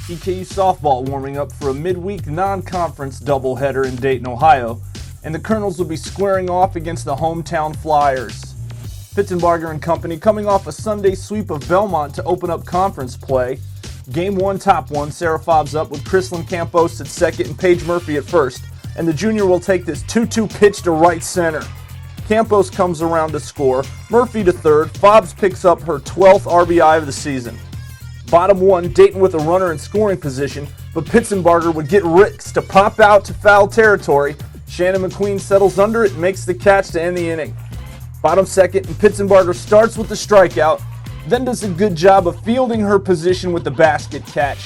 EKU Softball warming up for a midweek non-conference doubleheader in Dayton, Ohio, and the Colonels will be squaring off against the hometown Flyers. Pittenbarger and company coming off a Sunday sweep of Belmont to open up conference play. Game 1, top 1, Sarah fobs up with Chrislyn Campos at second and Paige Murphy at first, and the junior will take this 2-2 pitch to right center. Campos comes around to score, Murphy to third, Fobs picks up her 12th RBI of the season. Bottom 1, Dayton with a runner in scoring position, but Pittenbarger would get Ricks to pop out to foul territory. Shannon McQueen settles under it and makes the catch to end the inning. Bottom 2nd, and Pittenbarger starts with the strikeout, then does a good job of fielding her position with the basket catch,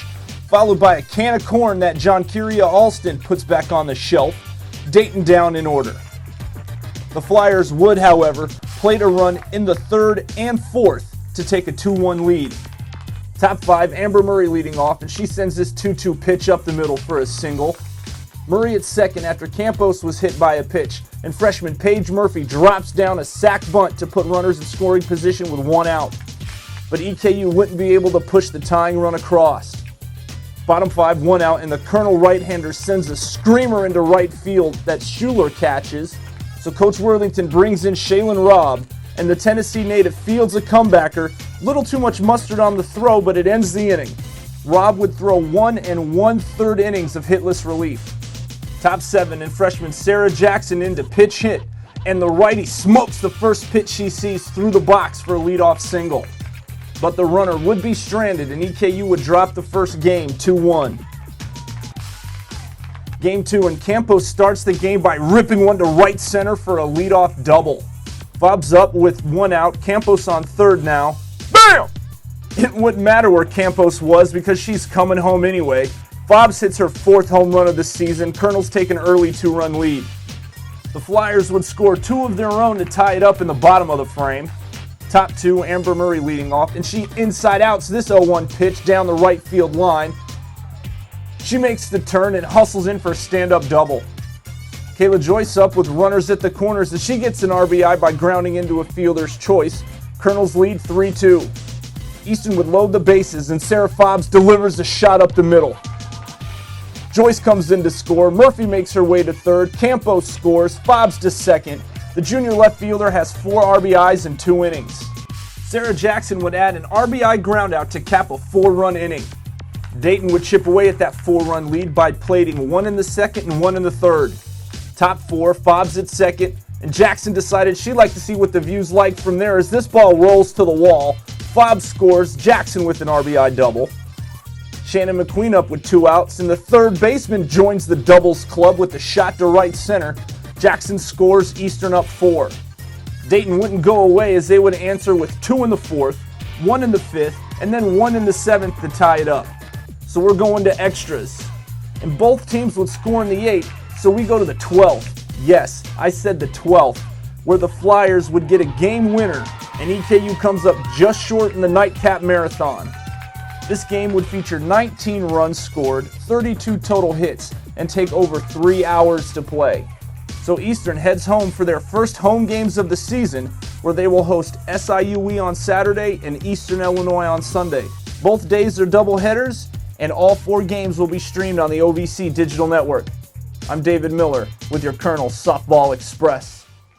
followed by a can of corn that John Kyria Alston puts back on the shelf. Dayton down in order. The Flyers would, however, plate a run in the 3rd and 4th to take a 2-1 lead. Top 5, Amber Murray leading off, and she sends this 2-2 pitch up the middle for a single. Murray at second after Campos was hit by a pitch, and freshman Paige Murphy drops down a sac bunt to put runners in scoring position with 1 out. But EKU wouldn't be able to push the tying run across. Bottom 5, 1 out, and the Colonel right-hander sends a screamer into right field that Schuler catches. So Coach Worthington brings in Shaylin Robb, and the Tennessee native fields a comebacker. Little too much mustard on the throw, but it ends the inning. Robb would throw 1 1/3 innings of hitless relief. Top 7, and freshman Sarah Jackson in to pitch hit, and the righty smokes the first pitch she sees through the box for a leadoff single. But the runner would be stranded, and EKU would drop the first game 2-1. Game 2, and Campos starts the game by ripping one to right center for a leadoff double. Fobs up with 1 out, Campos on third now. BAM! It wouldn't matter where Campos was because she's coming home anyway. Fobs hits her 4th home run of the season. Colonels take an early 2-run lead. The Flyers would score 2 of their own to tie it up in the bottom of the frame. Top 2, Amber Murray leading off, and she inside-outs this 0-1 pitch down the right field line. She makes the turn and hustles in for a stand-up double. Kayla Joyce up with runners at the corners as she gets an RBI by grounding into a fielder's choice. Colonels lead 3-2. Easton would load the bases, and Sarah Fobs delivers a shot up the middle. Joyce comes in to score. Murphy makes her way to third. Campos scores. Fobs to second. The junior left fielder has 4 RBIs in 2 innings. Sarah Jackson would add an RBI groundout to cap a 4-run inning. Dayton would chip away at that 4-run lead by plating 1 in the 2nd and 1 in the 3rd. Top 4, Fobs at second, and Jackson decided she'd like to see what the view's like from there as this ball rolls to the wall. Fobs scores, Jackson with an RBI double. Shannon McQueen up with 2 outs, and the third baseman joins the doubles club with a shot to right center. Jackson scores, Eastern up 4. Dayton wouldn't go away as they would answer with 2 in the 4th, 1 in the 5th, and then 1 in the 7th to tie it up. So we're going to extras. And both teams would score in the 8th, so we go to the 12th. Yes, I said the 12th, where the Flyers would get a game winner, and EKU comes up just short in the nightcap marathon. This game would feature 19 runs scored, 32 total hits, and take over 3 hours to play. So Eastern heads home for their first home games of the season, where they will host SIUE on Saturday and Eastern Illinois on Sunday. Both days are double headers, and all 4 games will be streamed on the OVC Digital Network. I'm David Miller with your Colonel Softball Express.